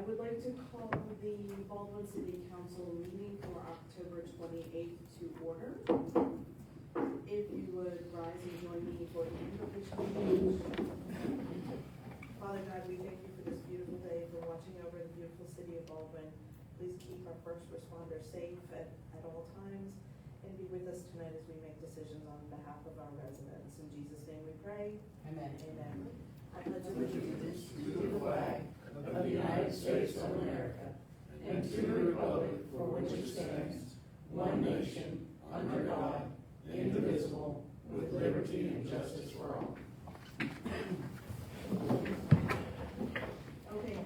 would like to call the Baldwin City Council meeting for October 28th to order. If you would rise and join me for the invocation. Father God, we thank you for this beautiful day, for watching over the beautiful city of Baldwin. Please keep our first responders safe at all times, and be with us tonight as we make decisions on behalf of our residents. In Jesus' name we pray. Amen. Amen. I pledge allegiance To the flag of the United States of America and to the republic for which it stands, one nation, under God, indivisible, with liberty and justice for all. Okay,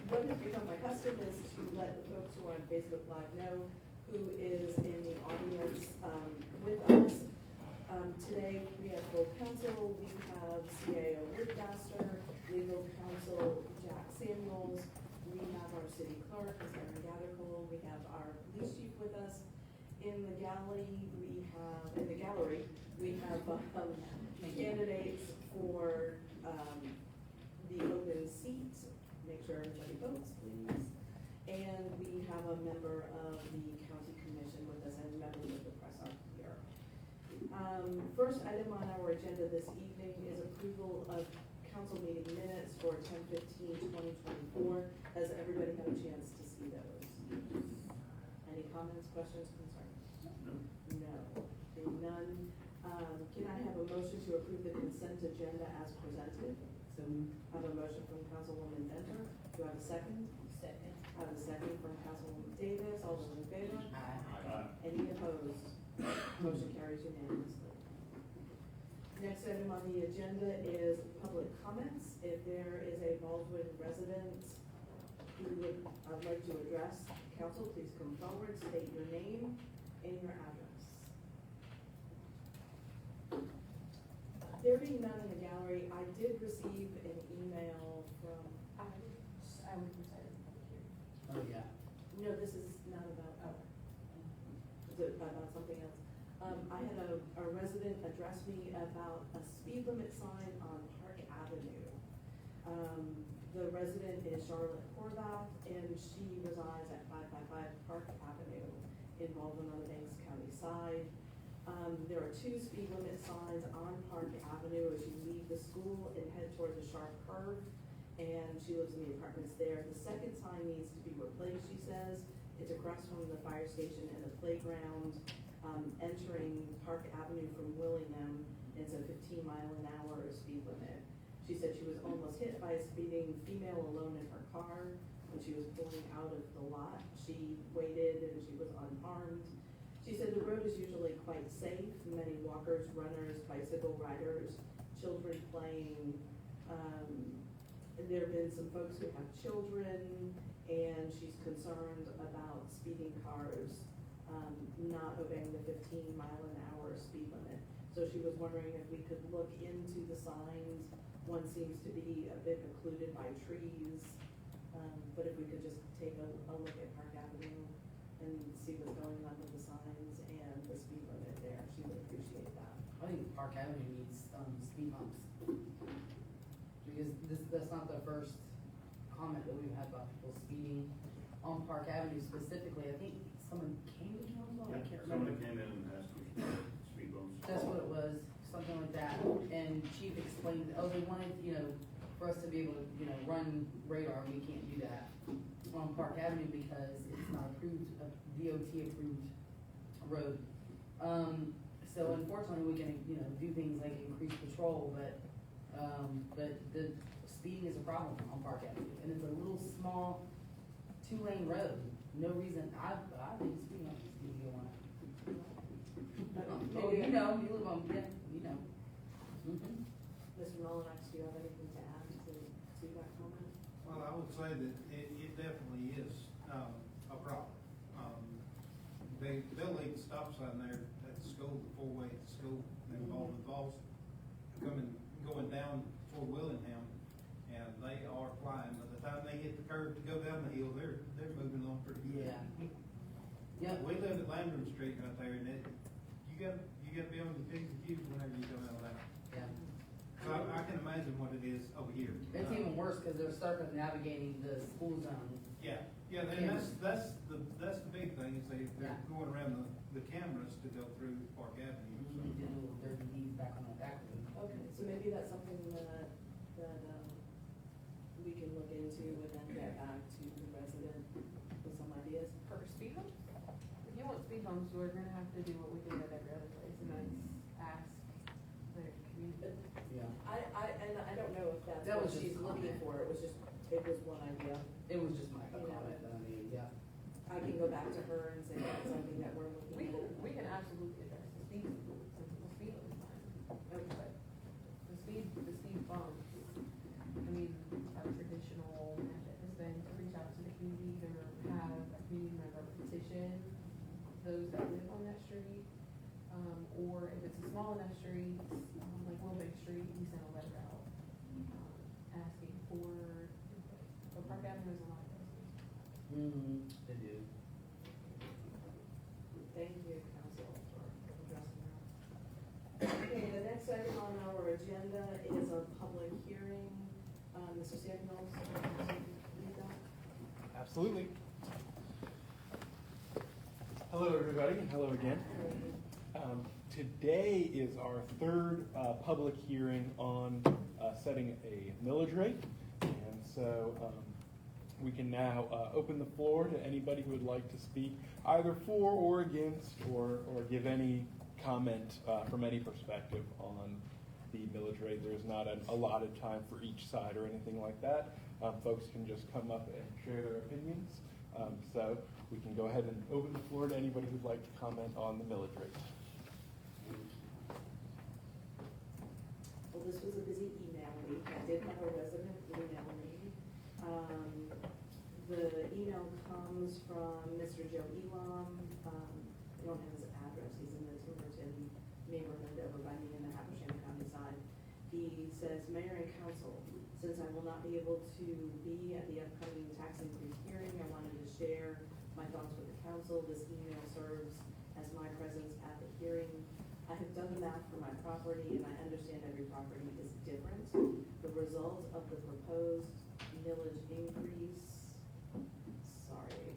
what has become my custom is to let the folks who are on Facebook Live know who is in the audience with us. Today we have full council, we have CAO Rick Gaster, legal counsel Jack Samuels, we have our city clerk, Erin Gathercole, we have our police chief with us. In the gallery, we have candidates for the open seats. Make sure everybody votes, please. And we have a member of the county commission with us and members of the press are here. First item on our agenda this evening is approval of council meeting minutes for 10/15/2024. Has everybody had a chance to see those? Any comments, questions, concerns? No. Being none, can I have a motion to approve the consent agenda as presented? So I have a motion from Councilwoman Venter. Do I have a second? second. I have a second from Councilwoman Davis. All those in favor? Aye. Any opposed? Motion carries unanimously. Next item on the agenda is public comments. If there is a Baldwin resident who would like to address council, please come forward, state your name and your address. There being none in the gallery, I did receive an email from, I would consider it public hearing. Oh, yeah. no, this is not about, is it about something else? I had a resident address me about a speed limit sign on Park Avenue. The resident is Charlotte Horvath, and she resides at 555 Park Avenue in Baldwin on the Banks County side. There are two speed limit signs on Park Avenue as you leave the school and head towards a sharp curve, and she lives in the apartments there. The second sign needs to be replaced, she says. It's across from the fire station and the playground, entering Park Avenue from Willingham. It's a 15-mile-an-hour speed limit. She said she was almost hit by a speeding female alone in her car when she was pulling out of the lot. She waited and she was unharmed. She said the road is usually quite safe. Many walkers, runners, bicycle riders, children playing. There have been some folks who have children, and she's concerned about speeding cars not obeying the 15-mile-an-hour speed limit. So she was wondering if we could look into the signs. One seems to be a bit occluded by trees, but if we could just take a look at Park Avenue and see what's going on with the signs and the speed limit there, she would appreciate that. I think Park Avenue needs, speed bumps. Because that's not the first comment that we've had about people speeding on Park Avenue specifically. I think someone came to council, I can't remember. Somebody came in and asked for speed bumps. That's what it was, something like that. And Chief explained, they wanted, for us to be able to, run radar, we can't do that on Park Avenue because it's not approved, a DOT approved road. So unfortunately, we can, do things like increase patrol, but the speeding is a problem on Park Avenue. And it's a little small 2-lane road. No reason, I think speeding on this need to go on. Oh, you live on, yeah. Mr. Mullinax, do you have anything to add to that comment? Well, I would say that it definitely is a problem. They leave the stop sign there at the school, the four-way at the school, in Baldwin Falls, going down toward Willingham, and they are flying. By the time they hit the curve to go down the hill, they're moving on pretty good. Yeah. Yeah. We live at Landrum Street right there, and you got to be on your P's and Q's whenever you come out of that. Yeah. So I can imagine what it is over here. It's even worse, cause they're stuck navigating the school zone. Yeah, yeah, and that's the big thing, is they're Yeah. going around the cameras to go through Park Avenue. Usually get a little dirty deeds back on that back road. Okay, so maybe that's something that, we can look into and then get back to the resident with some ideas. For speed bumps? If you want speed bumps, we're gonna have to do what we did at every other place, and that's ask the community. Yeah. And I don't know if that's That what was just she's looking comment. for, it was one idea. It was just my You know. comment that I made, yeah. I can go back to her and say that's something that we're looking at. We can absolutely address the speed, the speed limit sign. Okay. But the speed bumps, I mean, our traditional method has been to reach out to the community, either have a community member petition those that live on that street, or if it's a small enough street, like Wilbank Street, we send a letter out, asking for input. But Park Avenue is a lot of places. They do. Thank you, council, for addressing that. Okay, the next item on our agenda is a public hearing. Mr. Samuels, lead that. Absolutely. Hello, everybody. Hello again. Today is our third public hearing on setting a millage rate. And so we can now open the floor to anybody who would like to speak either for or against, or give any comment from any perspective on the millage rate. There's not an allotted time for each side or anything like that. Folks can just come up and share their opinions. So we can go ahead and open the floor to anybody who'd like to comment on the millage rate. Well, this was a busy email week. I did have a resident email me. The email comes from Mr. Joe Elam. I don't have his address. He's in the Timberton neighborhood over by me in the Habersham County side. He says, Mayor and Council, since I will not be able to be at the upcoming tax increase hearing, I wanted to share my thoughts with the council. This email serves as my presence at the hearing. I have done the math for my property, and I understand every property is different. The result of the proposed millage increase, sorry,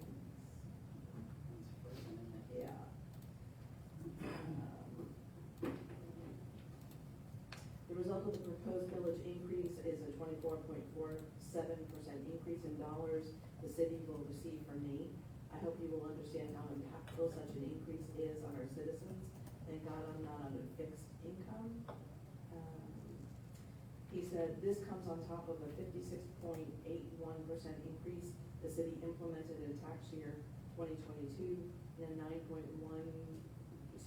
yeah. The result of the proposed millage increase is a 24.47% increase in dollars the city will receive from me. I hope you will understand how impactful such an increase is on our citizens. Thank God I'm not on a fixed income. He said, this comes on top of a 56.81% increase the city implemented in tax year 2022, and a 9.12%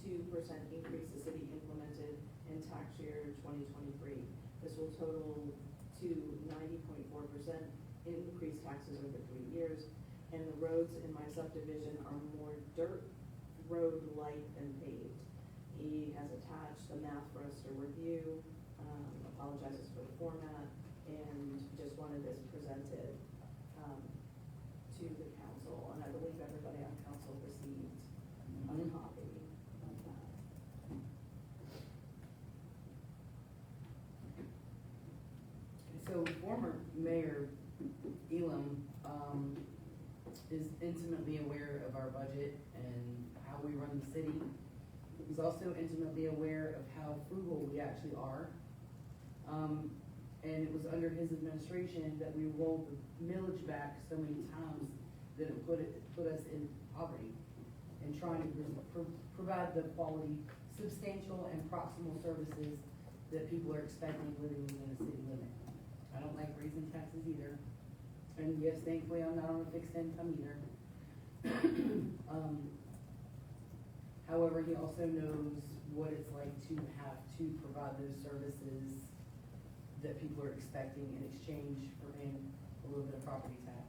increase the city implemented in tax year 2023. This will total to 90.4% increased taxes over 3 years, and the roads in my subdivision are more dirt road light than paved. He has attached the math for us to review, apologizes for the format, and just wanted this presented to the council, and I believe everybody on council received a copy of that. So former Mayor Elam is intimately aware of our budget and how we run the city. He's also intimately aware of how frugal we actually are. And it was under his administration that we rolled the millage back so many times that it put us in poverty, and trying to provide the quality, substantial and proximal services that people are expecting living within a city limit. I don't like raising taxes either. And yes, thankfully, I'm not on a fixed income either. However, he also knows what it's like to have to provide those services that people are expecting in exchange for paying a little bit of property tax.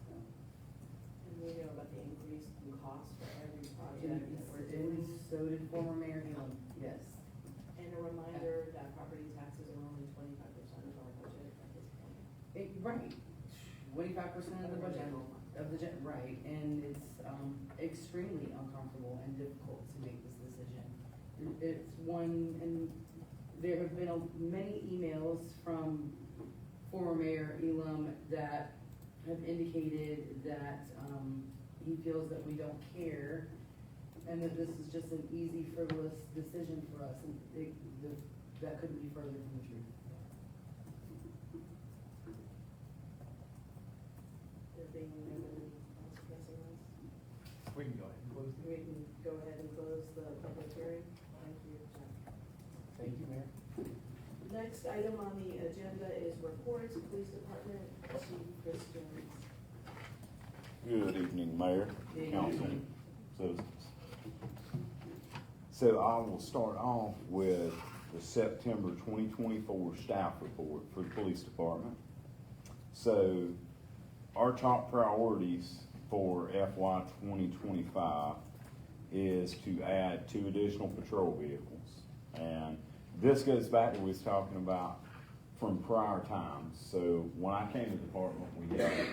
So, And we know about the increase in cost for every project and that we're doing. so did former Mayor Elam, yes. And a reminder that property taxes are only 25% of our budget at this point. Right, 25% of the budget, right, and it's, extremely uncomfortable and difficult to make this decision. It's one, and there have been many emails from former Mayor Elam that have indicated that, he feels that we don't care, and that this is just an easy frivolous decision for us, and that couldn't be further from the truth. There being nobody else pressing us, We can go ahead and close we can go ahead and close the public hearing. Thank you, Jeff. Thank you, Mayor. Next item on the agenda is reports, Police Department, Chief Chris Jones. Good evening, Mayor, Good Council, evening. citizens. So I will start off with the September 2024 staff report for the Police Department. So our top priorities for FY 2025 is to add 2 additional patrol vehicles. And this goes back to what we was talking about from prior times. So when I came to the department, we had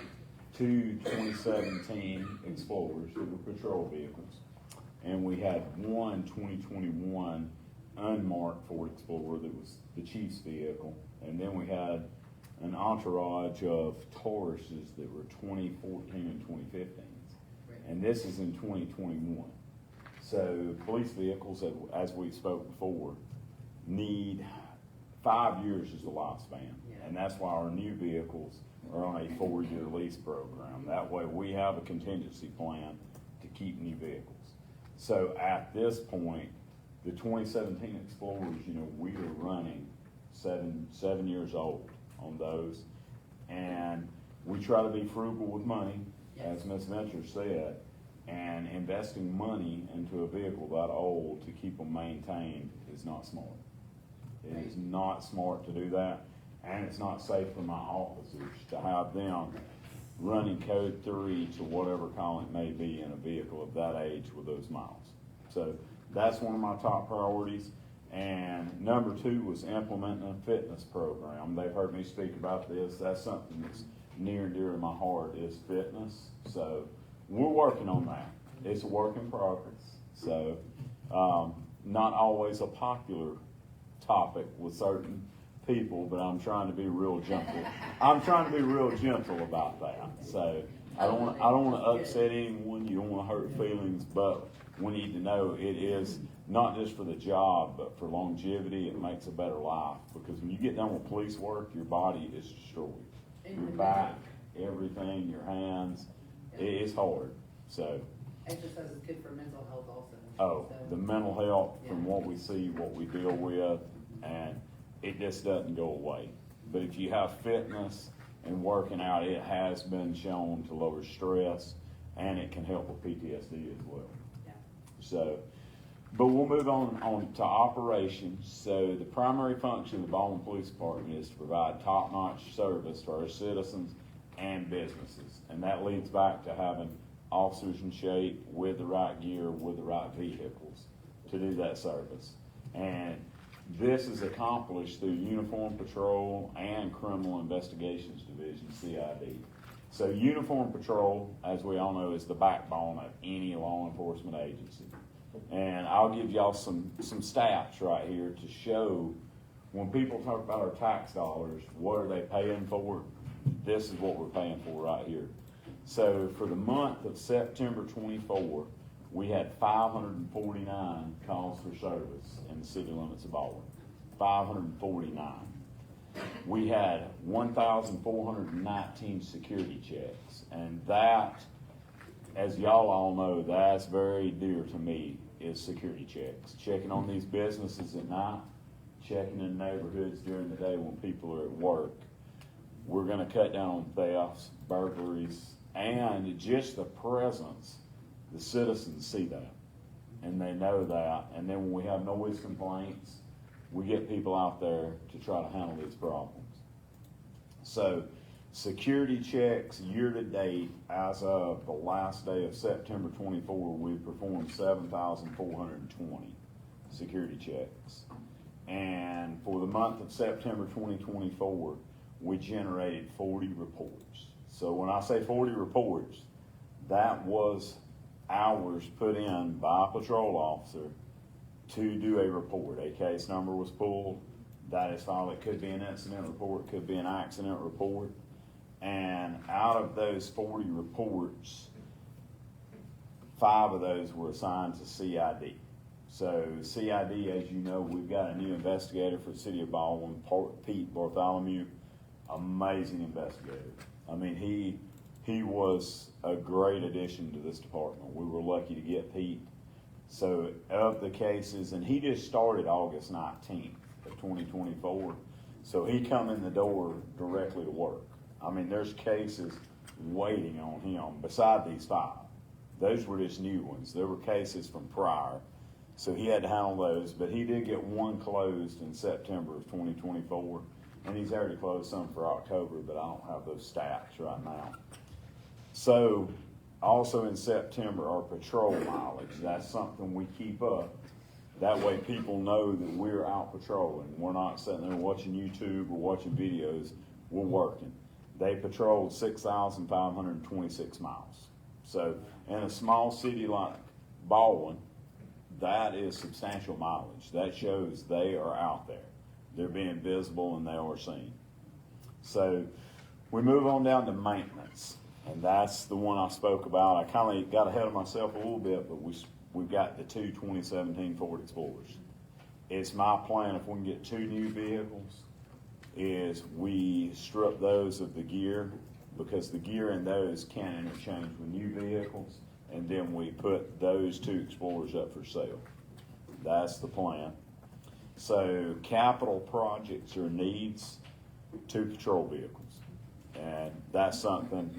2 2017 Explorers that were patrol vehicles. And we had 1 2021 unmarked Ford Explorer that was the chief's vehicle. And then we had an entourage of Tauruses that were 2014 and 2015s. Right. And this is in 2021. So police vehicles, as we spoke before, need 5 years as the lifespan. Yeah. And that's why our new vehicles are on a 4-year lease program. That way we have a contingency plan to keep new vehicles. So at this point, the 2017 Explorers, we are running 7 years old on those. And we try to be frugal with money, as Ms. Venture said, and investing money into a vehicle that old to keep them maintained is not smart. It is not smart to do that, and it's not safe for my officers to have them running code 3 to whatever call it may be in a vehicle of that age with those miles. So that's one of my top priorities. And number 2 was implementing a fitness program. They've heard me speak about this. That's something that's near and dear to my heart is fitness. So we're working on that. It's a work in progress. So not always a popular topic with certain people, but I'm trying to be real gentle. I'm trying to be real gentle about that. So I don't want to upset anyone. You don't want to hurt feelings, but we need to know it is not just for the job, but for longevity. It makes a better life, because when you get done with police work, your body is destroyed. Your back, everything, your hands, it's hard. So, Exercise is good for mental health also. oh, So- the mental health from what we see, what we deal with, and it just doesn't go away. But if you have fitness and working out, it has been shown to lower stress, and it can help with PTSD as well. Yeah. So, but we'll move on to operations. So the primary function of the Baldwin Police Department is to provide top-notch service to our citizens and businesses. And that leads back to having officers in shape with the right gear, with the right vehicles to do that service. And this is accomplished through Uniform Patrol and Criminal Investigations Division, CID. So Uniform Patrol, as we all know, is the backbone of any law enforcement agency. And I'll give y'all some stats right here to show when people talk about our tax dollars, what are they paying for? This is what we're paying for right here. So for the month of September 24, we had 549 calls for service in the city limits of Baldwin. 549. We had 1,419 security checks, and that, as y'all all know, that's very dear to me, is security checks. Checking on these businesses at night, checking in neighborhoods during the day when people are at work. We're gonna cut down on thefts, burglaries, and just the presence. The citizens see that, and they know that, and then when we have noise complaints, we get people out there to try to handle these problems. So, security checks year to date, as of the last day of September 24, we performed 7,420 security checks. And for the month of September 2024, we generated 40 reports. So when I say 40 reports, that was hours put in by a patrol officer to do a report. A case number was pulled, that is filed. It could be an incident report, could be an accident report. And out of those 40 reports, 5 of those were assigned to CID. So CID, as you know, we've got a new investigator for the city of Baldwin, Pete Bartholomew, amazing investigator. I mean, he was a great addition to this department. We were lucky to get Pete. So of the cases, and he just started August 19th of 2024, so he come in the door directly to work. I mean, there's cases waiting on him beside these 5. Those were just new ones. There were cases from prior, so he had to handle those, but he did get one closed in September of 2024, and he's already closed some for October, but I don't have those stats right now. So also in September, our patrol mileage, that's something we keep up. That way people know that we're out patrolling. We're not sitting there watching YouTube or watching videos. We're working. They patrolled 6,526 miles. So in a small city like Baldwin, that is substantial mileage. That shows they are out there. They're being visible and they are seen. So we move on down to maintenance. And that's the one I spoke about. I kind of got ahead of myself a little bit, but we've got the 2 2017 Ford Explorers. It's my plan, if we can get 2 new vehicles, is we strip those of the gear, because the gear in those can interchange with new vehicles, and then we put those 2 Explorers up for sale. That's the plan. So capital projects or needs, 2 patrol vehicles. And that's something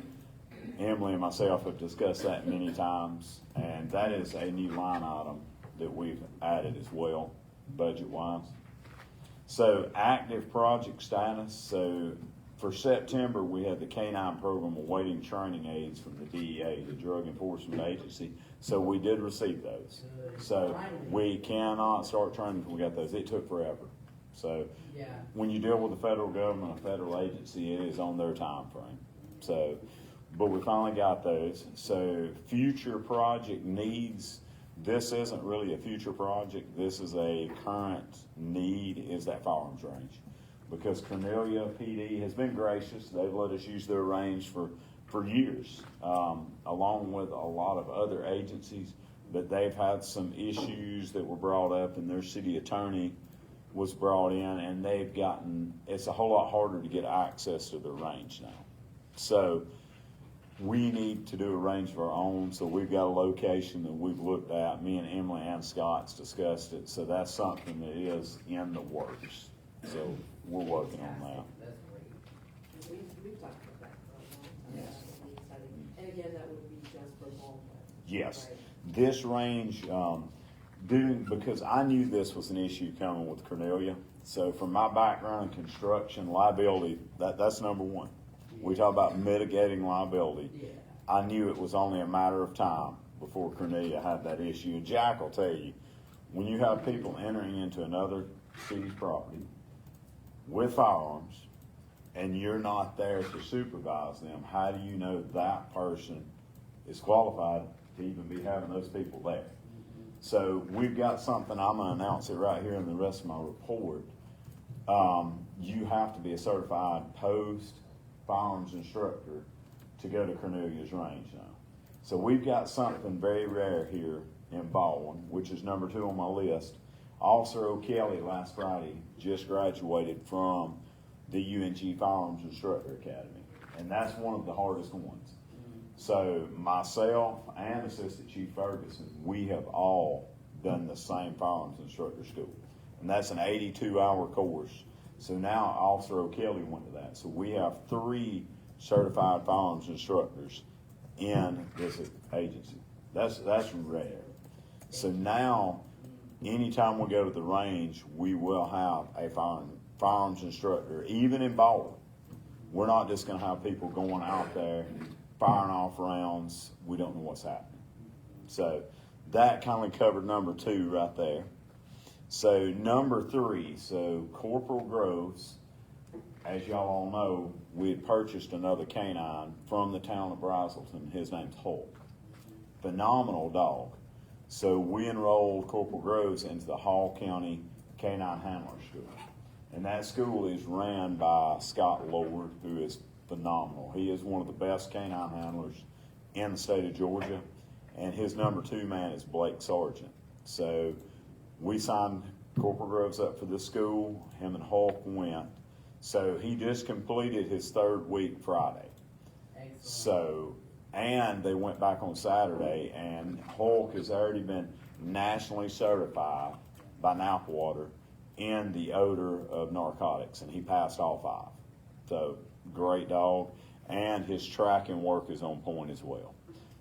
Emily and myself have discussed that many times, and that is a new line item that we've added as well, budget-wise. So active project status. So for September, we had the K-9 program awaiting training aids from the DEA, the Drug Enforcement Agency. So we did receive those. So we cannot start training until we got those. It took forever. So Yeah. when you deal with the federal government, a federal agency, it is on their time frame. So, but we finally got those. So future project needs, this isn't really a future project. This is a current need, is that firearms range. Because Cornelia PD has been gracious. They've let us use their range for years, along with a lot of other agencies. But they've had some issues that were brought up, and their city attorney was brought in, and they've gotten, it's a whole lot harder to get access to their range now. So we need to do a range of our own. So we've got a location that we've looked at. Me and Emily and Scott's discussed it. So that's something that is in the works. So we're working on that. That's great. We've talked about that for a long time. Yes. And again, that would be just for Baldwin. Yes. Right. This range, because I knew this was an issue coming with Cornelia. So from my background in construction, liability, that's number one. We talk about mitigating liability. Yeah. I knew it was only a matter of time before Cornelia had that issue. And Jack will tell you, when you have people entering into another city's property with firearms and you're not there to supervise them, how do you know that person is qualified to even be having those people there? So we've got something, I'm going to announce it right here in the rest of my report. You have to be a certified post firearms instructor to go to Cornelia's range now. So we've got something very rare here in Baldwin, which is number 2 on my list. Officer O'Kelly last Friday just graduated from the UNG Firearms Instructor Academy, and that's one of the hardest ones. So myself and Assistant Chief Ferguson, we have all done the same firearms instructor school, and that's an 82-hour course. So now Officer O'Kelly went to that. So we have 3 certified firearms instructors in this agency. That's rare. So now, anytime we go to the range, we will have a firearms instructor, even in Baldwin. We're not just going to have people going out there firing off rounds. We don't know what's happening. So that kind of covered number 2 right there. So number 3, so Corporal Groves, as y'all all know, we had purchased another canine from the town of Brazelton. His name's Hulk. Phenomenal dog. So we enrolled Corporal Groves into the Hall County Canine Handler School. And that school is ran by Scott Lord, who is phenomenal. He is one of the best canine handlers in the state of Georgia, and his number 2 man is Blake Sargent. So we signed Corporal Groves up for this school. Him and Hulk went. So he just completed his 3rd week Friday. Excellent. So, and they went back on Saturday, and Hulk has already been nationally certified by Napwater in the odor of narcotics, and he passed all 5. So, great dog, and his tracking work is on point as well.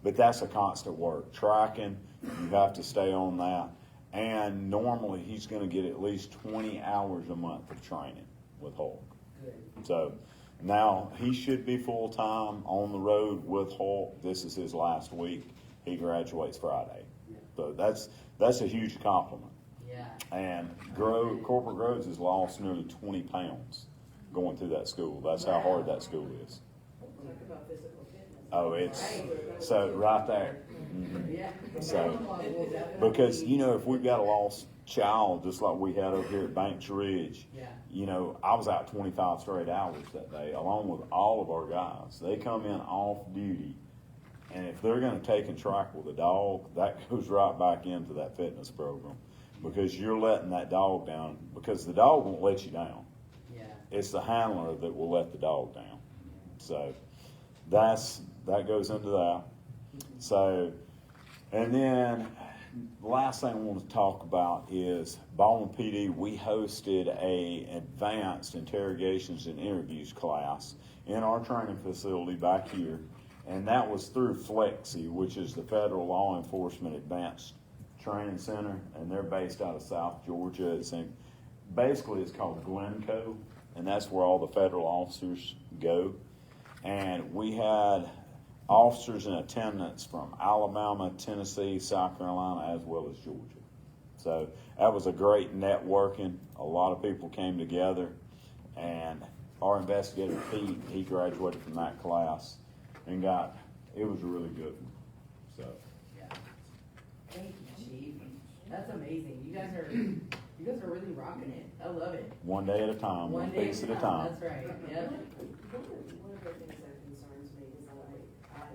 But that's a constant work. Tracking, you have to stay on that, and normally he's going to get at least 20 hours a month of training with Hulk. Good. So now he should be full-time on the road with Hulk. This is his last week. He graduates Friday. So that's a huge compliment. Yeah. And Corporal Groves has lost nearly 20 pounds going through that school. That's how hard that school is. Talk about physical fitness. Oh, it's, so right there. Yeah. So, because, you know, if we've got a lost child, just like we had over here at Banks Ridge, Yeah. you know, I was out 25 straight hours that day, along with all of our guys. They come in off duty, and if they're going to take and track with a dog, that goes right back into that fitness program, because you're letting that dog down, because the dog won't let you down. Yeah. It's the handler that will let the dog down. So that goes into that. So, and then the last thing I want to talk about is Baldwin PD. We hosted a advanced interrogations and interviews class in our training facility back here, and that was through FLEXI, which is the Federal Law Enforcement Advanced Training Center, and they're based out of South Georgia. Basically it's called Glencoe, and that's where all the federal officers go. And we had officers in attendance from Alabama, Tennessee, South Carolina, as well as Georgia. So that was a great networking. A lot of people came together, and our investigator Pete, he graduated from that class and it was a really good one. So Yeah. Thank you, Chief. That's amazing. You guys are really rocking it. I love it. one day at a time, one day piece at a time. That's right. Yep. One of the things that concerns me is that I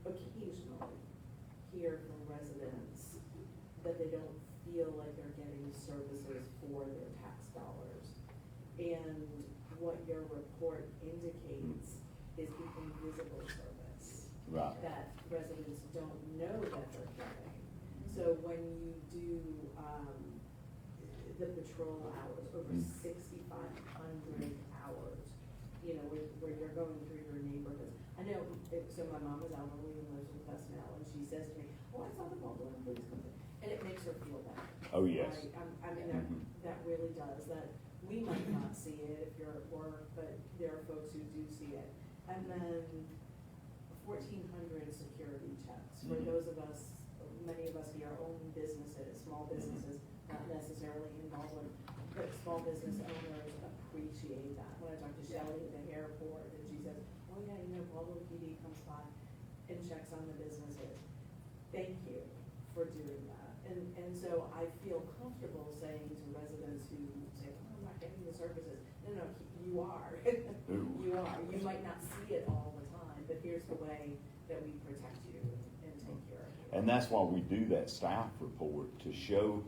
occasionally hear from residents that they don't feel like they're getting services for their tax dollars. And what your report indicates is the invisible service. Right. That residents don't know that they're getting. So when you do, the patrol hours, over 6,500 hours, you know, where you're going through your neighborhoods. I know, so my mom is elderly and lives with us now, and she says to me, oh, I saw the Baldwin police come in, and it makes her feel better. Oh, yes. Right? I mean, that really does, that we might not see it if you're at work, but there are folks who do see it. And then 1,400 security checks, for those of us, many of us here own businesses, small businesses, not necessarily in Baldwin, but small business owners appreciate that. When I talk to Shelley at the airport, and she says, oh yeah, you know, Baldwin PD comes by and checks on the businesses. Thank you for doing that. And so I feel comfortable saying to residents who say, oh, I'm not getting the services. No, you are. You are. You might not see it all the time, but here's the way that we protect you and take care of you. And that's why we do that staff report, to show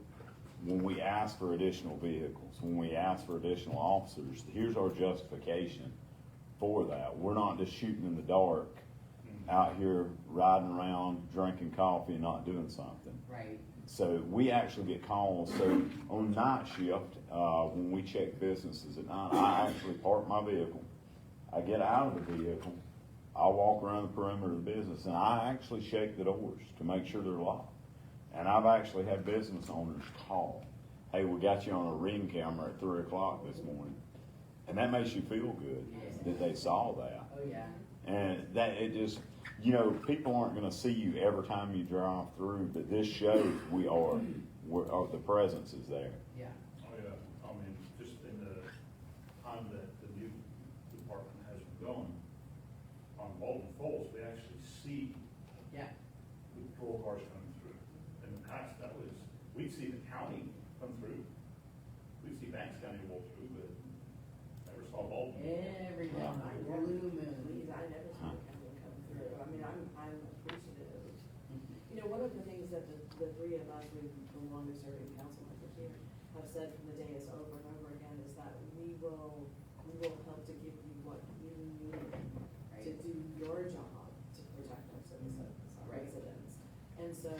when we ask for additional vehicles, when we ask for additional officers, here's our justification for that. We're not just shooting in the dark out here riding around, drinking coffee and not doing something. Right. So we actually get calls. So on night shift, when we check businesses at night, I actually park my vehicle. I get out of the vehicle. I walk around the perimeter of the business, and I actually shake the doors to make sure they're locked. And I've actually had business owners call, hey, we got you on a Ring camera at 3 o'clock this morning. And that makes you feel good that they saw that. Oh, yeah. And that, it just, you know, people aren't gonna see you every time you drive through, but this shows the presence is there. Yeah. Oh, yeah, I mean, just in the time that the new department has been going, on Baldwin Falls, we actually see Yeah. the patrol cars coming through. In the past, we'd see the county come through. We'd see Banks County roll through, but every day, I never- blue moon. Please, I never see the county come through. I mean, I'm appreciative. You know, one of the things that the three of us, we've the longest serving council members here, have said from the day is over and over again is that we will help to give you what you need to do your job to protect our citizens, our Right. residents. And so,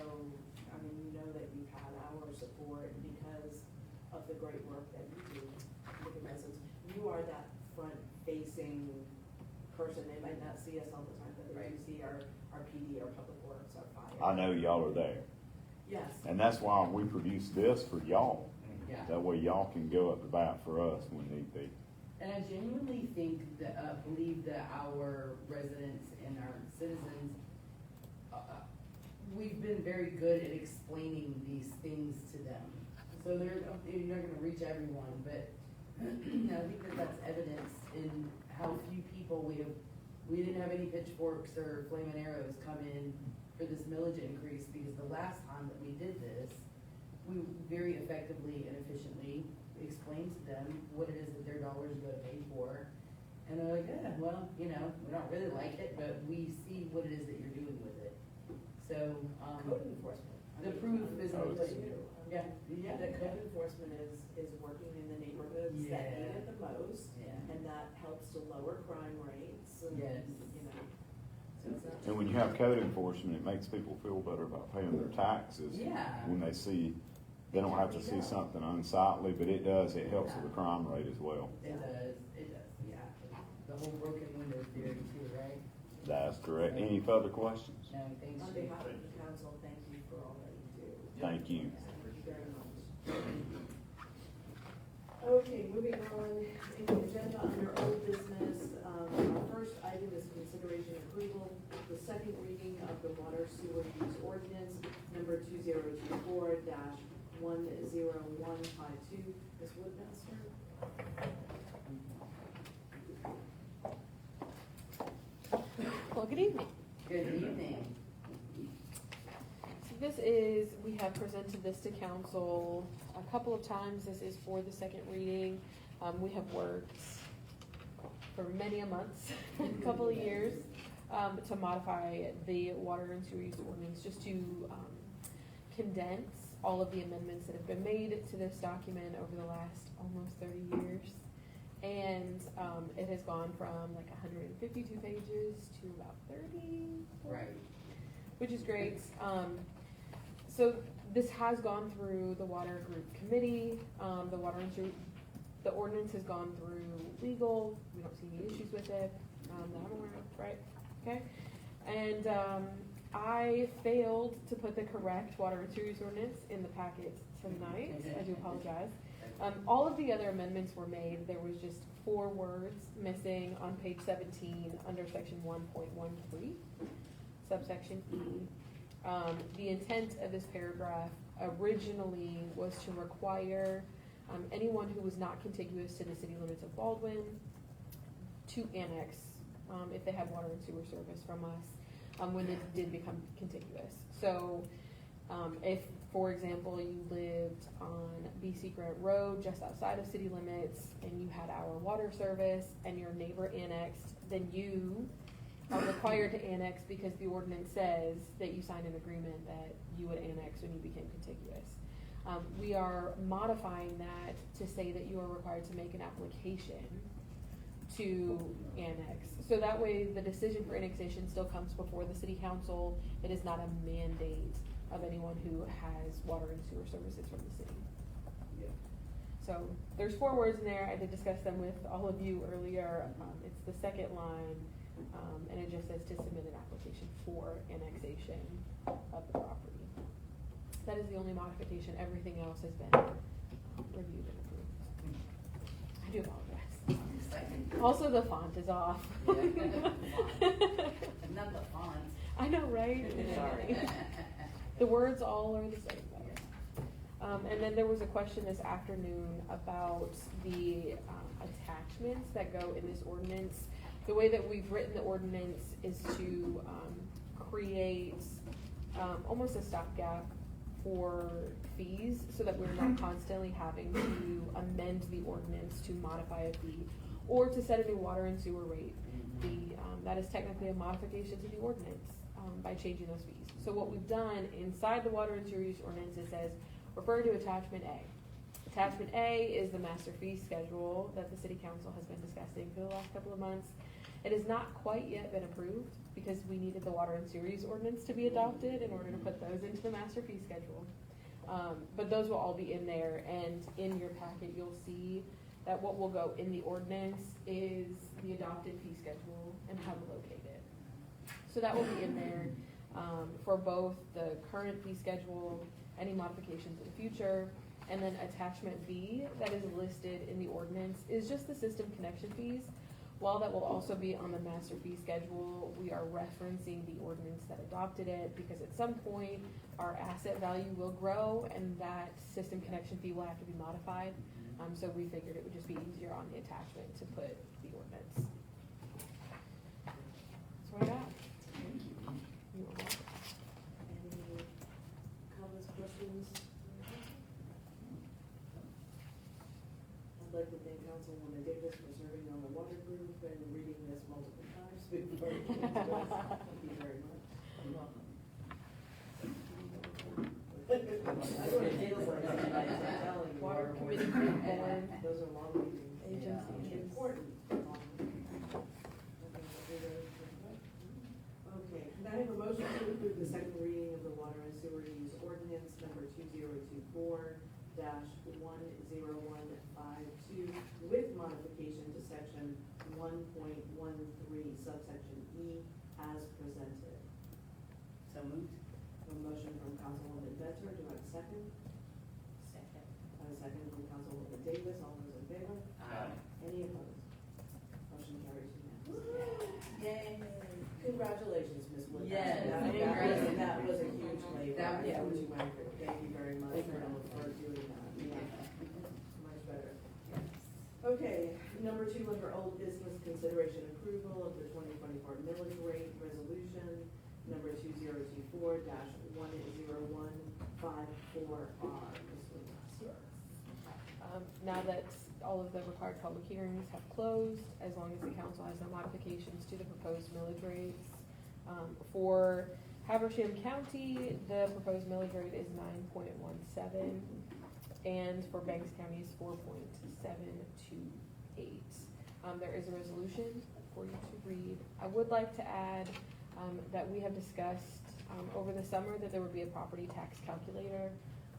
I mean, you know that you've had our support because of the great work that you do with the residents. You are that front-facing person. They might not see us all the time, but they do see our PD, our public works, our fire. I know y'all are there. Yes. And that's why we produce this for y'all. Yeah. That way y'all can go up the bat for us when need be. And I genuinely think that, believe that our residents and our citizens, we've been very good at explaining these things to them. So you're not gonna reach everyone, but I think that that's evidenced in how few people we didn't have any pitchforks or flaming arrows come in for this millage increase, because the last time that we did this, we very effectively and efficiently explained to them what it is that their dollars go to pay for. And they're like, yeah, well, we don't really like it, but we see what it is that you're doing with it. So, Code enforcement. the proof is Oh, in it's- place. Yeah, yeah, The code enforcement is working in the neighborhoods that need Yeah. it the most, Yeah. and that helps to lower crime rates, and, Yes. So it's not. And when you have code enforcement, it makes people feel better about paying their taxes. Yeah. When they see, they don't have to see something unsightly, but it helps with the crime rate as well. It does, yeah. The whole broken window theory too, right? That's correct. Any further questions? No, thanks. On Chief. behalf of the council, thank you for all that you do. Thank you. Thank you very much. Okay, moving on, in the agenda under old business, our first item is consideration approval, the second reading of the water sewer use ordinance, number 2024-10152. Ms. Woodmaster? Well, good evening. Good evening. So this is, we have presented this to council a couple of times. This is for the second reading. We have worked for many a months, a couple of years, to modify the water and sewer use ordinance, just to condense all of the amendments that have been made to this document over the last almost 30 years. And it has gone from like 152 pages to about 30. Right. Which is great. So this has gone through the water group committee, the water and sewer, the ordinance has gone through legal, we don't see any issues with it, that I'm aware of, right? Okay, and, I failed to put the correct water and sewer use ordinance in the packet tonight, I do apologize. All of the other amendments were made, there was just 4 words missing on page 17 under section 1.13, subsection E. The intent of this paragraph originally was to require anyone who was not contiguous to the city limits of Baldwin to annex, if they had water and sewer service from us, when it did become contiguous. So, if, for example, you lived on BC Grant Road, just outside of city limits, and you had our water service, and your neighbor annexed, then you are required to annex because the ordinance says that you signed an agreement that you would annex when you became contiguous. We are modifying that to say that you are required to make an application to annex. So that way the decision for annexation still comes before the city council. It is not a mandate of anyone who has water and sewer services from the city. So there's 4 words in there. I did discuss them with all of you earlier. It's the second line, and it just says to submit an application for annexation of the property. That is the only modification. Everything else has been reviewed and approved. I do apologize. Also, the font is off. Yeah. Not the font. I know, right? Sorry. The words all are the same. And then there was a question this afternoon about the attachments that go in this ordinance. The way that we've written the ordinance is to create almost a stopgap for fees so that we're not constantly having to amend the ordinance to modify a fee. or to set a new water and sewer rate. That is technically a modification to the ordinance, by changing those fees. So what we've done inside the water and sewer use ordinance, it says, refer to attachment A. Attachment A is the master fee schedule that the city council has been discussing for the last couple of months. It has not quite yet been approved because we needed the water and sewer use ordinance to be adopted in order to put those into the master fee schedule. But those will all be in there, and in your packet, you'll see that what will go in the ordinance is the adopted fee schedule and how to locate it. So that will be in there, for both the current fee schedule, any modifications in the future, and then attachment B that is listed in the ordinance is just the system connection fees. While that will also be on the master fee schedule, we are referencing the ordinance that adopted it because at some point, our asset value will grow and that system connection fee will have to be modified. So we figured it would just be easier on the attachment to put the ordinance. That's what I got. You're welcome. Any comments, questions? I'd like to thank Councilwoman Davis for serving on the water group and reading this multiple times before it came to us. Thank you very much. You're welcome. I don't want to deal with that tonight, I'm telling you. Water committee, board, Those are long meetings. agencies. Important. Okay, can I have a motion to approve the second reading of the water and sewer use ordinance number 2024-10152 with modification to section 1.13 subsection E as presented? So moved. A motion from Councilwoman Ventura, do I have a second? Second. I have a second from Councilwoman Davis, all those in favor? Any opposed? Motion carries unanimously. Yay. Congratulations, Ms. Wood. Yes, That was a huge labor. That was Yeah, huge. Thank you very much for doing that. Much better. Okay, number 2, under old business, consideration approval of the 2024 millage rate resolution, number 2024-10154R. Ms. Wood. Now that all of the required public hearings have closed, as long as the council has no modifications to the proposed millage rates. For Habersham County, the proposed millage rate is 9.17, and for Banks County is 4.728. There is a resolution for you to read. I would like to add that we have discussed over the summer that there would be a property tax calculator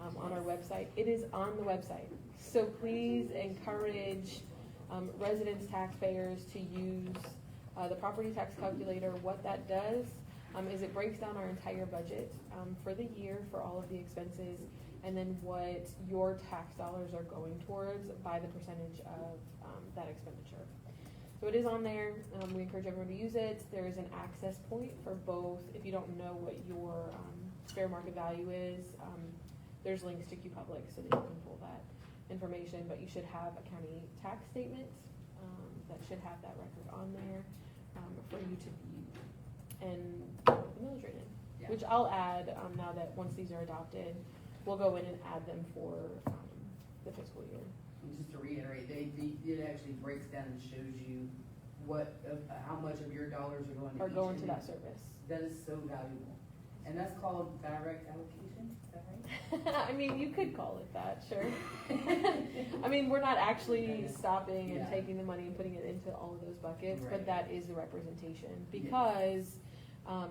on our website. It is on the website. So please encourage residents, taxpayers to use the property tax calculator. What that does is it breaks down our entire budget for the year for all of the expenses, and then what your tax dollars are going towards by the percentage of that expenditure. So it is on there. We encourage everyone to use it. There is an access point for both. If you don't know what your fair market value is, there's links to QPublic so that you can pull that information, but you should have a county tax statement that should have that record on there for you to view and the millage rate in. Yeah. Which I'll add now that once these are adopted, we'll go in and add them for the fiscal year. And just to reiterate, it actually breaks down and shows you how much of your dollars are going to Or each go and into that service. That is so valuable. And that's called direct allocation, is that right? I mean, you could call it that, sure. I mean, we're not actually stopping and Yeah. taking the money and putting it into all of those buckets, but Right. that is the representation. Because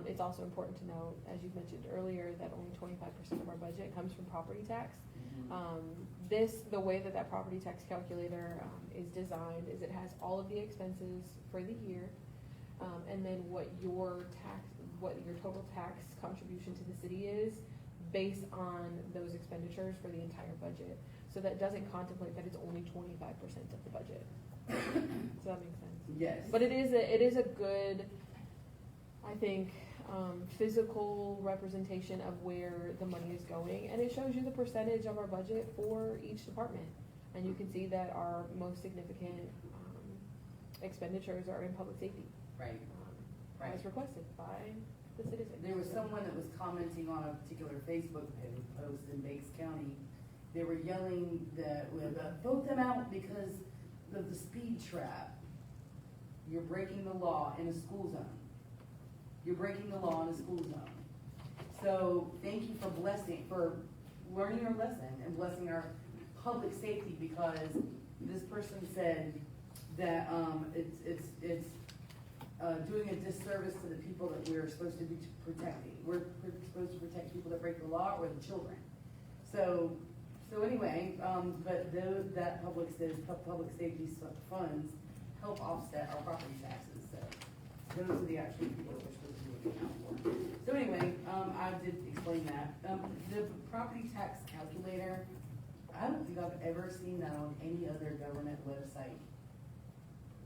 it's also important to note, as you mentioned earlier, that only 25% of our budget comes from property tax. The way that property tax calculator is designed is it has all of the expenses for the year, and then what your total tax contribution to the city is based on those expenditures for the entire budget. So that doesn't contemplate that it's only 25% of the budget. Does that make sense? Yes. But it is a good, I think, physical representation of where the money is going, and it shows you the percentage of our budget for each department. And you can see that our most significant expenditures are in public safety, Right. Right. as requested by the citizens. There was someone that was commenting on a particular Facebook post in Banks County. They were yelling that, vote them out because of the speed trap. you're breaking the law in a school zone. You're breaking the law in a school zone. So thank you for learning your lesson and blessing our public safety, because this person said that, it's doing a disservice to the people that we're supposed to be protecting. We're supposed to protect people that break the law or the children. So anyway, but that public safety funds help offset our property taxes, so those are the actual people that we're supposed to be looking out for. So anyway, I did explain that. The property tax calculator, I don't think I've ever seen that on any other government website.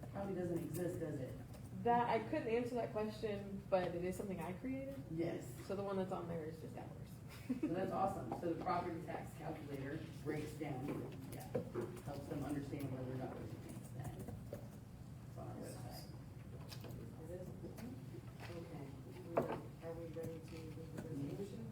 It probably doesn't exist, does it? That, I couldn't answer that question, but it is something I created, Yes. so the one that's on there is just ours. So that's awesome. So the property tax calculator breaks down, yeah, helps them understand whether or not there's a thing spent. It's on our website. It is? Okay. Are we ready to move the resolution?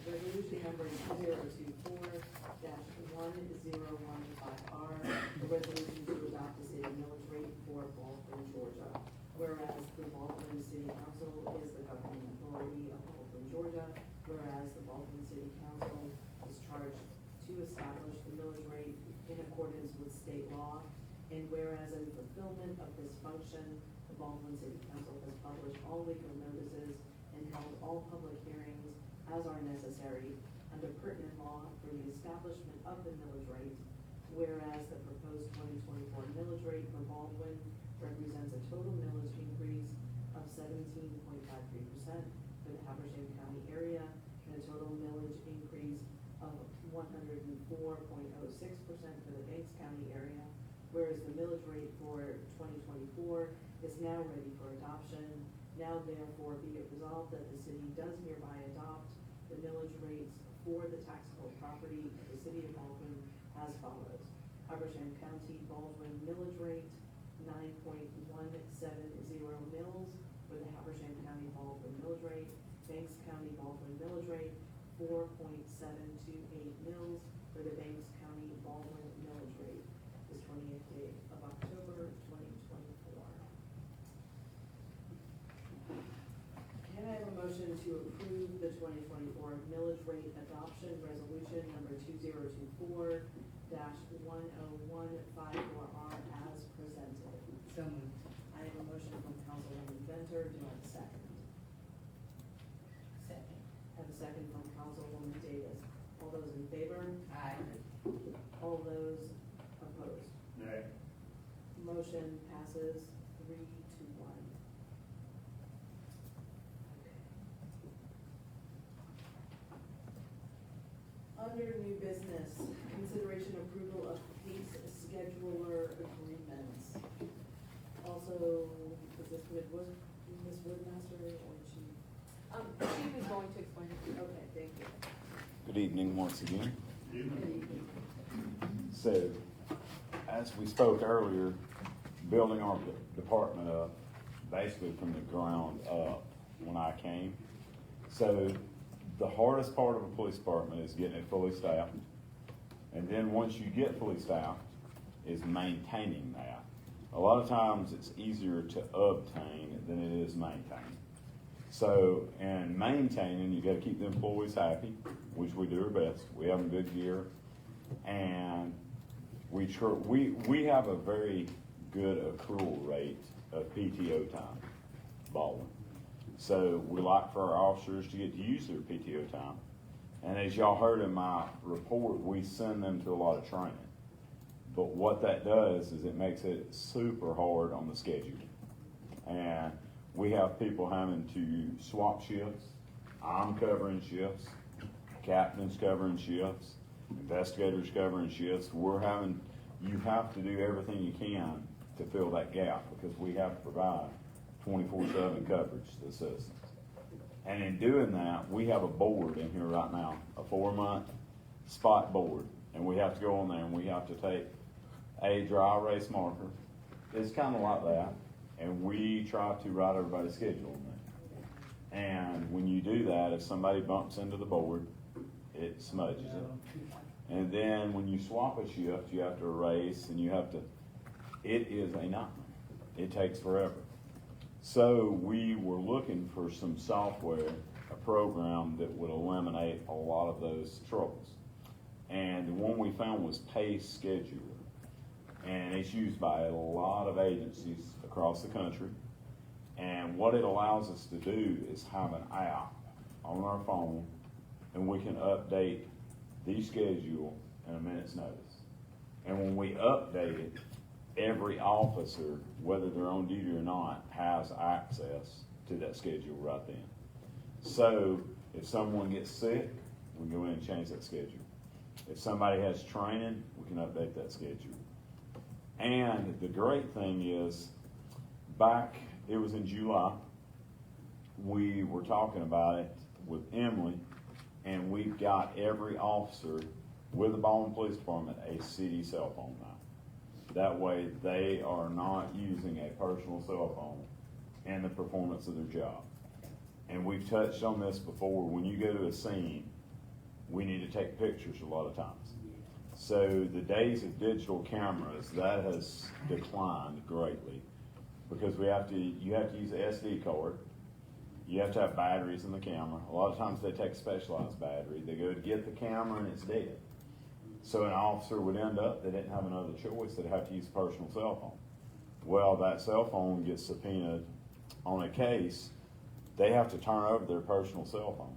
Resolution number 2024-1015R, a resolution to adopt the city millage rate for Baldwin, Georgia. Whereas the Baldwin City Council is the governing authority of Baldwin, Georgia. Whereas the Baldwin City Council is charged to establish the millage rate in accordance with state law. And whereas in fulfillment of this function, the Baldwin City Council has published all legal notices and held all public hearings as are necessary under pertinent law for the establishment of the millage rate. Whereas the proposed 2024 millage rate for Baldwin represents a total millage increase of 17.53% for the Habersham County area and a total millage increase of 104.06% for the Banks County area. Whereas the millage rate for 2024 is now ready for adoption. Now therefore be it resolved that the city does hereby adopt the millage rates for the taxable property of the city of Baldwin as follows. Habersham County Baldwin millage rate 9.170 mills for the Habersham County Baldwin millage rate. Banks County Baldwin millage rate 4.728 mills for the Banks County Baldwin millage rate. This 28th day of October 2024. Can I have a motion to approve the 2024 millage rate adoption resolution number 2024-10154R as presented? So moved. I have a motion from Councilwoman Venter. Do I have a second? Second. I have a second from Councilwoman Davis. All those in favor? Aye. All those opposed? Nay. Motion passes 3-1. Under new business, consideration approval of pace scheduler agreements. Also, is this Ms. Woodmaster or Chief? Chief is going to explain it. Okay, thank you. Good evening once again. Evening. So, as we spoke earlier, building our department up, basically from the ground up when I came. So, the hardest part of a police department is getting it fully staffed. And then once you get fully staffed, is maintaining that. A lot of times it's easier to obtain than it is maintain. So, in maintaining, you gotta keep the employees happy, which we do our best. We have them good gear. And we have a very good accrual rate of PTO time, Baldwin. So we like for our officers to get to use their PTO time. And as y'all heard in my report, we send them to a lot of training. But what that does is it makes it super hard on the schedule. And we have people having to swap shifts. I'm covering shifts. Captain's covering shifts. Investigators covering shifts. You have to do everything you can to fill that gap because we have to provide 24/7 coverage to the citizens. And in doing that, we have a board in here right now, a 4-month spot board. And we have to go on there and we have to take a dry erase marker. It's kind of like that. And we try to write everybody's schedule on there. And when you do that, if somebody bumps into the board, it smudges it. And then when you swap a shift, you have to erase and it is a nightmare. it takes forever. So we were looking for some software, a program that would eliminate a lot of those troubles. And the one we found was Pace Scheduler. And it's used by a lot of agencies across the country. And what it allows us to do is have an app on our phone, and we can update the schedule in a minute's notice. And when we update it, every officer, whether they're on duty or not, has access to that schedule right then. So if someone gets sick, we go in and change that schedule. If somebody has training, we can update that schedule. And the great thing is, it was in July, we were talking about it with Emily, and we've got every officer with the Baldwin Police Department a city cell phone now. That way they are not using a personal cell phone in the performance of their job. And we've touched on this before, when you go to a scene, we need to take pictures a lot of times. So the days of digital cameras, that has declined greatly, because you have to use an SD card, you have to have batteries in the camera. A lot of times they take a specialized battery, they go to get the camera and it's dead. So an officer would end up, they didn't have another choice, they'd have to use a personal cell phone. Well, that cell phone gets subpoenaed on a case, they have to turn over their personal cell phone.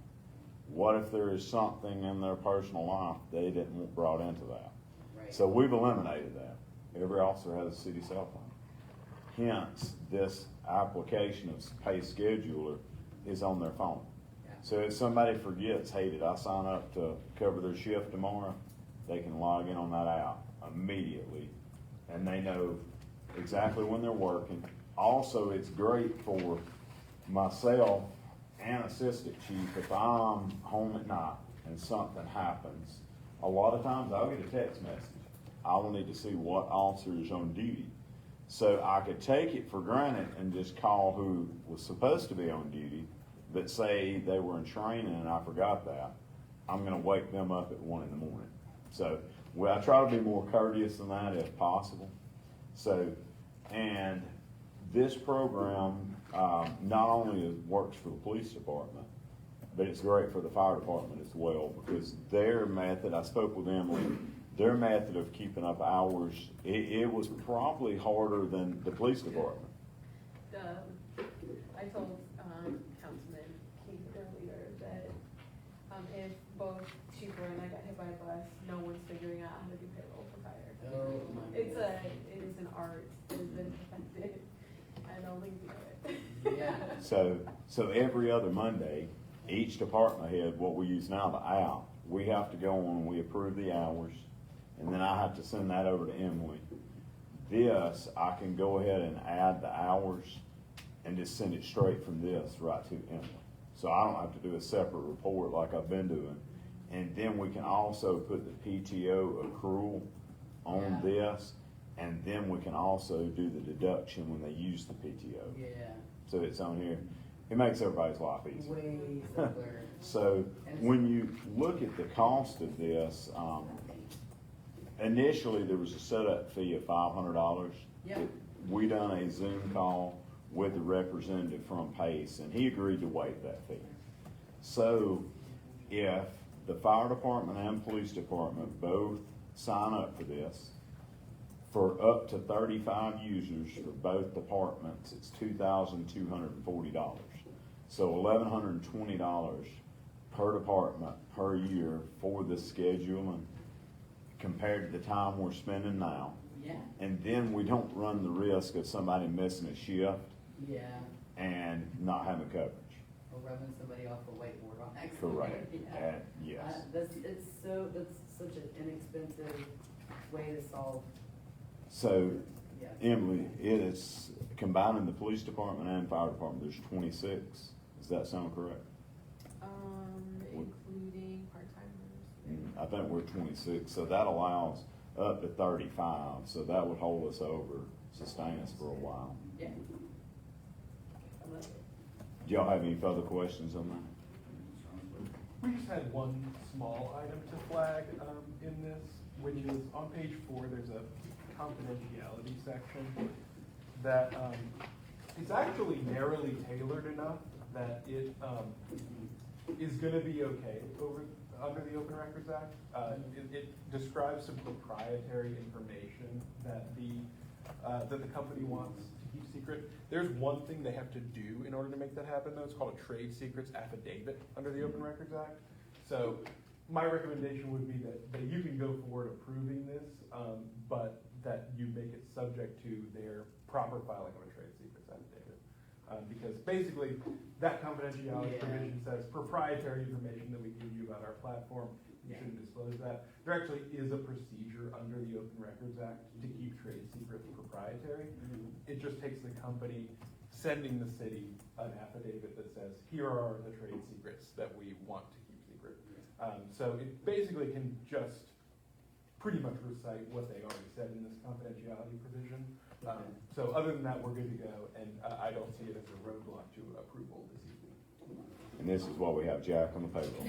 What if there is something in their personal life they didn't want brought into that? Right. So we've eliminated that. Every officer has a city cell phone. Hence, this application of Pace Scheduler is on their phone. Yeah. So if somebody forgets, hey, did I sign up to cover their shift tomorrow? They can log in on that app immediately, and they know exactly when they're working. Also, it's great for myself and assistant chief. If I'm home at night and something happens, a lot of times I'll get a text message. I will need to see what officer is on duty. So I could take it for granted and just call who was supposed to be on duty, but say they were in training and I forgot that, I'm gonna wake them up at 1 in the morning. So I try to be more courteous than that if possible. So, and this program not only works for the police department, but it's great for the fire department as well, because their method, I spoke with Emily, their method of keeping up hours, it was probably harder than the police department. I told Councilman Keith earlier that if both Chief Roy and I got hit by a bus, no one's figuring out how to do payroll for fire. Oh, my It goodness. is an art. It is an effective. I don't think we do it. Yeah. So every other Monday, each department head, what we use now, the app, we have to go on, we approve the hours, and then I have to send that over to Emily. This, I can go ahead and add the hours and just send it straight from this right to Emily. So I don't have to do a separate report like I've been doing. And then we can also put the PTO accrual on this, and then we can also do the deduction when they use the PTO. Yeah. So it's on here. It makes everybody's life easier. Way simpler. So when you look at the cost of this, initially there was a setup fee of $500. Yep. We done a Zoom call with the representative from Pace, and he agreed to waive that fee. So if the fire department and police department both sign up for this, for up to 35 users for both departments, it's $2,240. So $1,120 per department per year for the scheduling compared to the time we're spending now. Yeah. And then we don't run the risk of somebody missing a shift Yeah. and not having coverage. Or rubbing somebody off a whiteboard on accident. Correct. Yeah. Yes. That's such an inexpensive way to solve. So, Yeah. Emily, it is combining the police department and fire department, there's 26. Does that sound correct? Including part-timers. I think we're 26, so that allows up to 35, so that would hold us over, sustain us for a while. Yeah. I love it. Do y'all have any further questions on that? We just had one small item to flag in this, which is on page 4, there's a confidentiality section. that it's actually narrowly tailored enough that it is going to be okay under the Open Records Act. It describes some proprietary information that the company wants to keep secret. There's one thing they have to do in order to make that happen, though. It's called a trade secrets affidavit under the Open Records Act. So my recommendation would be that you can go forward approving this, but that you make it subject to their proper filing of a trade secrets affidavit. Because basically, that confidentiality Yeah. provision says proprietary information that we give you about our platform, you Yeah. shouldn't disclose that. There actually is a procedure under the Open Records Act to keep trade secrets proprietary. It just takes the company sending the city an affidavit that says, here are the trade secrets that we want to keep secret. So it basically can just pretty much recite what they already said in this confidentiality provision. So other than that, we're good to go, and I don't see it as a roadblock to approval this evening. And this is why we have Jack on the payroll.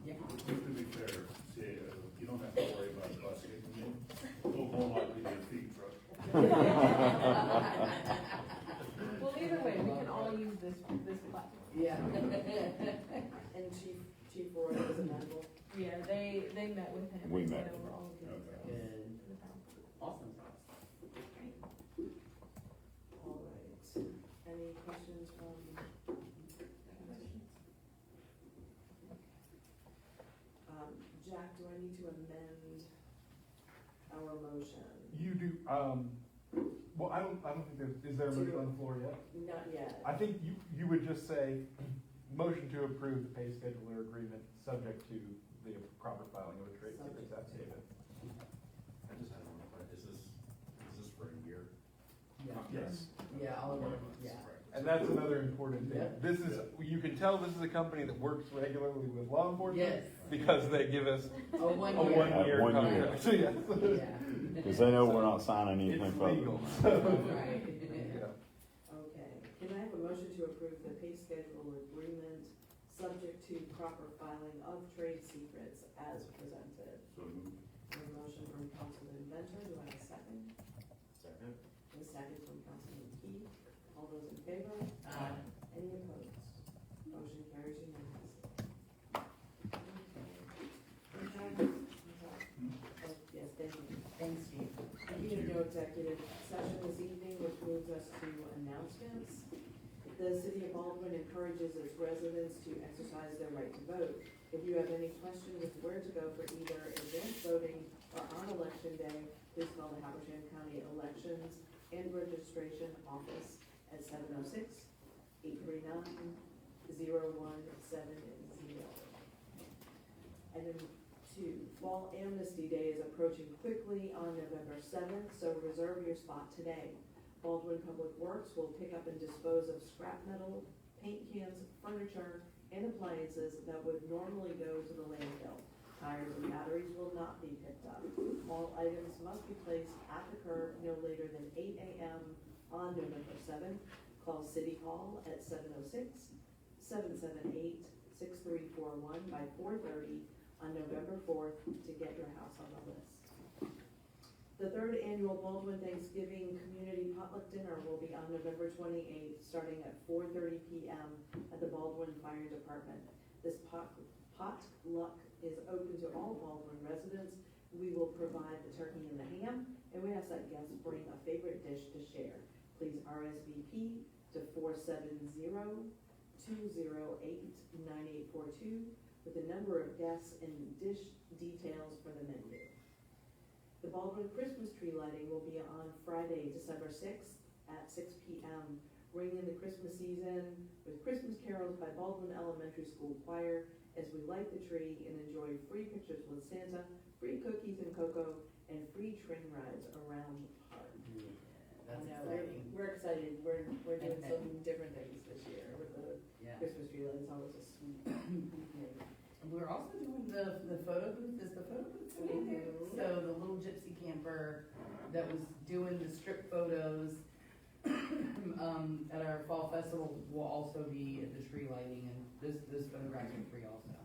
Yeah. Just to be fair, see, you don't have to worry about busing it. We'll more likely be a feed truck. Well, either way, we can all use this platform. Yeah. And Chief Roy was amenable. Yeah, they met with him. We and met. went over all of the Okay. details. Good. Awesome. All right. Any questions from? Jack, do I need to amend our motion? You do, well, I don't think is there a motion on the floor yet? Not yet. I think you would just say, motion to approve the pay scheduler agreement, subject to the proper filing of a trade secrets affidavit. I just had one question, is this for a year? Yeah. Yes. Yeah, all of them, yeah. And that's another important thing. Yeah. This is, you can tell this is a company that works regularly with law enforcement. Yes. Because they give us A 1 a year. 1 year 1 year. contract. So, yes. Yeah. Because they know we're not signing It's anything public. legal. Right. Yeah. Okay, can I have a motion to approve the pay schedule agreement, subject to proper filing of trade secrets as presented? So moved. A motion from Councilman Inventor, do I have a second? Second. A second from Councilman Key. All those in favor? Any opposed? Motion carries unanimously. Yes, thank you. Thanks, Chief. We have no executive session this evening, which moves us to announcements. The city of Baldwin encourages its residents to exercise their right to vote. If you have any questions of where to go for either advanced voting or on election day, please call the Habersham County Elections and Registration Office at 706-839-0170. Item 2, Fall Amnesty Day is approaching quickly on November 7th, so reserve your spot today. Baldwin Public Works will pick up and dispose of scrap metal, paint cans, furniture, and appliances that would normally go to the landfill. Tires and batteries will not be picked up. All items must be placed at the curb no later than 8 a.m. on November 7th. Call City Hall at 706-778-6341 by 4:30 on November 4th to get your house on the list. The 3rd annual Baldwin Thanksgiving Community Potluck Dinner will be on November 28th, starting at 4:30 p.m. at the Baldwin Fire Department. This potluck is open to all Baldwin residents. We will provide the turkey and the ham, and we ask that guests bring a favorite dish to share. Please RSVP to 470-208-9842 with the number of guests and dish details for the menu. The Baldwin Christmas tree lighting will be on Friday, December 6th at 6 p.m. Ring in the Christmas season with Christmas carols by Baldwin Elementary School Choir as we light the tree and enjoy free pictures with Santa, free cookies and cocoa, and free train rides around the park. That's I know, exciting. We're excited. We're doing some different things this year with the Yeah. Christmas tree lighting. It's always a sweet thing. And we're also doing the photo booth. Is the photo booth still there? Mhm. So the little gypsy camper that was doing the strip photos at our fall festival will also be at the tree lighting, and this photographs are free also.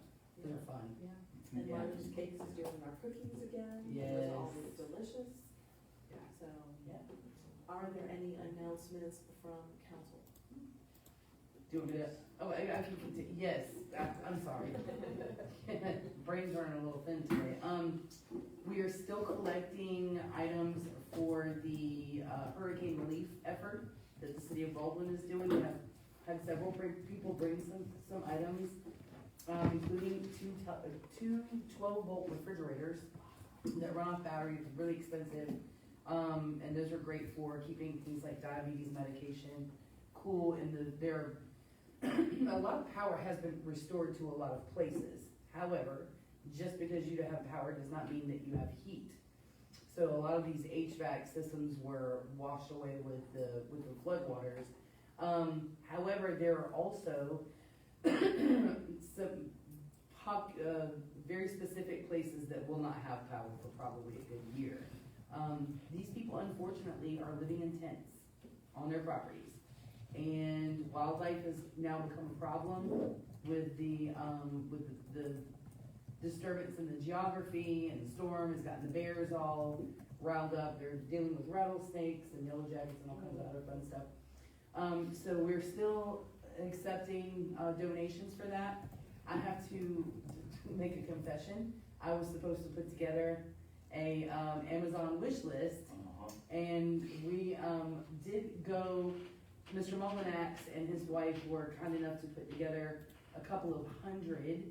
They're fun. Yeah. And Yeah. Mother's Cakes is doing our cookies again. Those Yes. are always delicious. Yeah. So, Yeah. are there any announcements from council? Do you want me to, oh, I can continue, yes, I'm sorry. Brains running a little thin today. We are still collecting items for the hurricane relief effort that the city of Baldwin is doing. We have had several people bring some items, including two 12-volt refrigerators that run off batteries, really expensive. And those are great for keeping things like diabetes medication cool a lot of power has been restored to a lot of places. However, just because you have power does not mean that you have heat. So a lot of these HVAC systems were washed away with the floodwaters. However, there are also some very specific places that will not have power for probably a good year. These people unfortunately are living in tents on their properties. And wildlife has now become a problem with the disturbance in the geography, and the storm has gotten the bears all riled up. They're dealing with rattlesnakes and yellow jackets and all kinds of other fun stuff. So we're still accepting donations for that. I have to make a confession. I was supposed to put together a Amazon wish list, and we did go. Mr. Molinax and his wife were kind enough to put together a couple of 100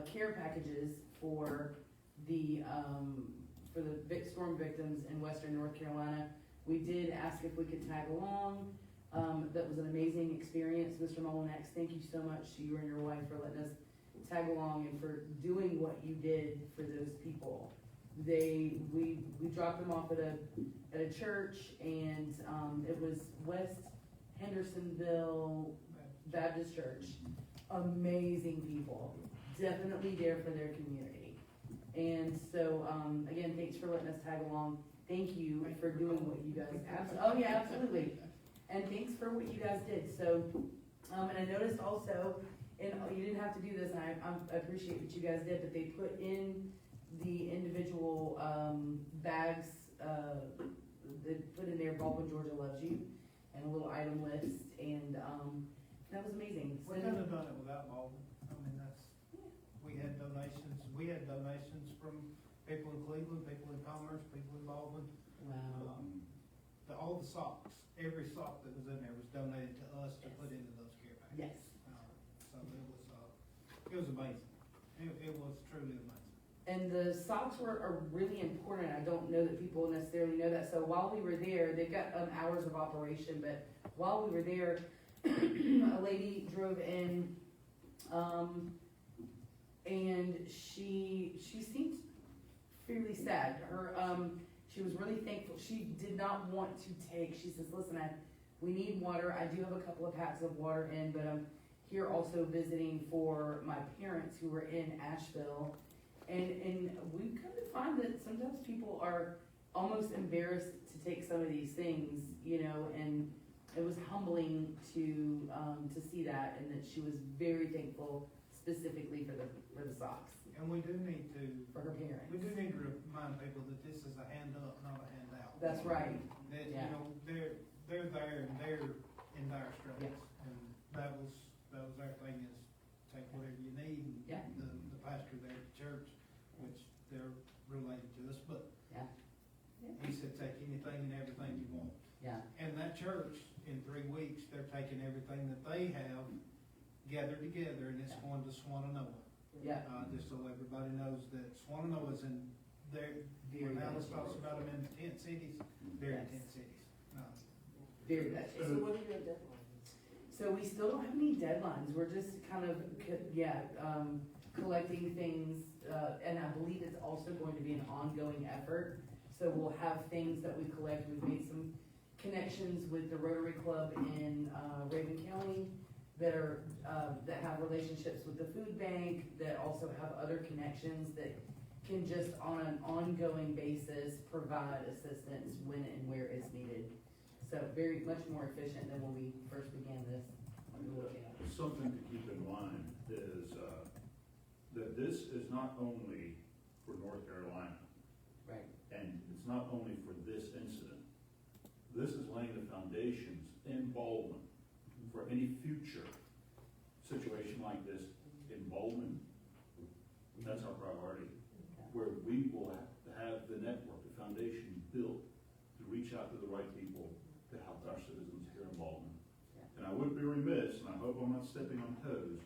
care packages for the storm victims in western North Carolina. We did ask if we could tag along. That was an amazing experience. Mr. Molinax, thank you so much to you and your wife for letting us tag along and for doing what you did for those people. We dropped them off at a church, and it was West Hendersonville Baptist Church. Amazing people, definitely there for their community. And so, again, thanks for letting us tag along. Thank you for doing what you guys, oh yeah, absolutely. And thanks for what you guys did. So, and I noticed also, and you didn't have to do this, and I appreciate what you guys did, but they put in the individual bags, they put in there Baldwin, Georgia loves you, and a little item list, and that was amazing. We couldn't have done it without Baldwin. I mean, we had donations from people in Cleveland, people in Commerce, people in Baldwin. Wow. All the socks, every sock that was in there was donated to us to put into those care packages. Yes. So it was amazing. It was truly amazing. And the socks are really important. I don't know that people necessarily know that. So while we were there, they've got hours of operation, but while we were there, a lady drove in, and she seemed fairly sad. She was really thankful. She did not want to take, she says, listen, we need water. I do have a couple of packs of water in, but I'm here also visiting for my parents who were in Asheville. And we kind of find that sometimes people are almost embarrassed to take some of these things, and it was humbling to see that, and that she was very thankful specifically for the socks. And we do need to, for her parents. we do need to remind people that this is a hand up, not a handout. That's right. That, Yeah. they're there and they're in dire straits. Yeah. And that was our thing, is take whatever you need. And Yeah. The pastor there at the church, which they're related to us, but Yeah. he said, take anything and everything you want. Yeah. And that church, in 3 weeks, they're taking everything that they have gathered together, and it's Yeah. going to Swannanoa. Yeah. Just so everybody knows that Swannanoa's in there, Very when Alice nice. talks about them in 10 cities, they're in Yes. 10 cities. Very much. So what are your deadlines? So we still don't have any deadlines. We're just kind of, collecting things, and I believe it's also going to be an ongoing effort. So we'll have things that we collect. We've made some connections with the Rotary Club in Raven County that have relationships with the food bank, that also have other connections that can just on an ongoing basis provide assistance when and where it's needed. So very much more efficient than when we first began this. Something to keep in mind is, that this is not only for North Carolina, Right. and it's not only for this incident. This is laying the foundations in Baldwin for any future situation like this in Baldwin. That's our priority, where we will have the network, the foundation built to reach out to the right people to help our citizens here in Baldwin. And I would be remiss, and I hope I'm not stepping on toes,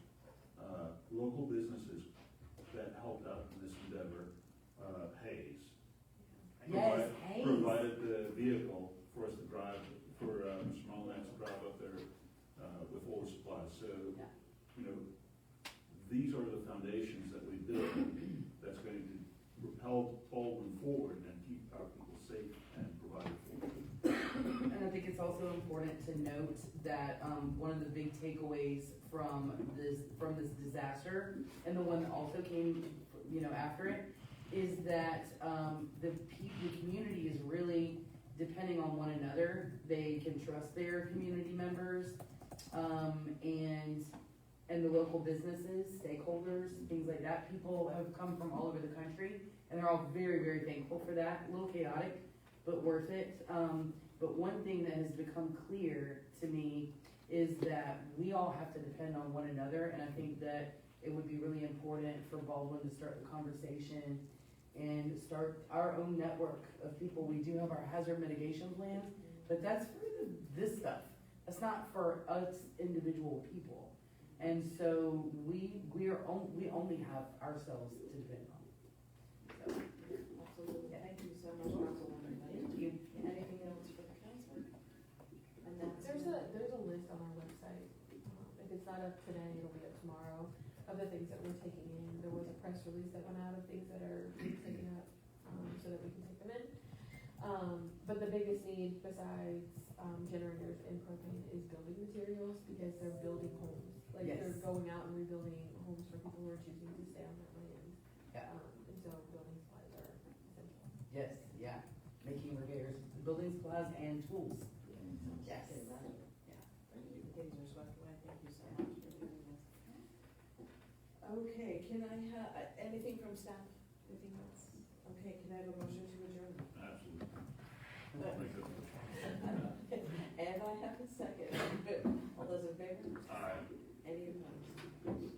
local businesses that helped out in this endeavor, Hayes. Yes, Hayes. Provided the vehicle for us to drive, for Mr. Molinax to drive up there with all the supplies. So, Yeah. you know, these are the foundations that we build that's going to propel Baldwin forward and keep our people safe and provided for. And I think it's also important to note that, one of the big takeaways from this disaster, and the one that also came, after it, is that, the community is really depending on one another. They can trust their community members, and the local businesses, stakeholders, things like that. People have come from all over the country, and they're all very, very thankful for that. A little chaotic, but worth it. But one thing that has become clear to me is that we all have to depend on one another, and I think that it would be really important for Baldwin to start the conversation and start our own network of people. We do have our hazard mitigation plans, but that's for this stuff. That's not for us individual people. And so we only have ourselves to depend on. So, Absolutely, thank you so much, Councilwoman. thank you. Anything else for the council? And that's. There's a list on our website, if it's not up today, it'll be up tomorrow, of the things that we're taking in. There was a press release that went out of things that are being taken up, so that we can take them in. But the biggest need besides, generators and propane is building materials, because they're building homes. Like, Yes. they're going out and rebuilding homes for people who are choosing to stay on that land. Yeah. And so building supplies are essential. Yes, yeah, making repairs, building supplies and tools. Yes. Okay, right. Yeah. The things are swept away, thank you so much for doing this. Okay, can I have, anything from staff, anything else? Okay, can I have a motion to adjourn? Absolutely. Make that motion. And I have a second. All those in favor? Aye. Any opposed?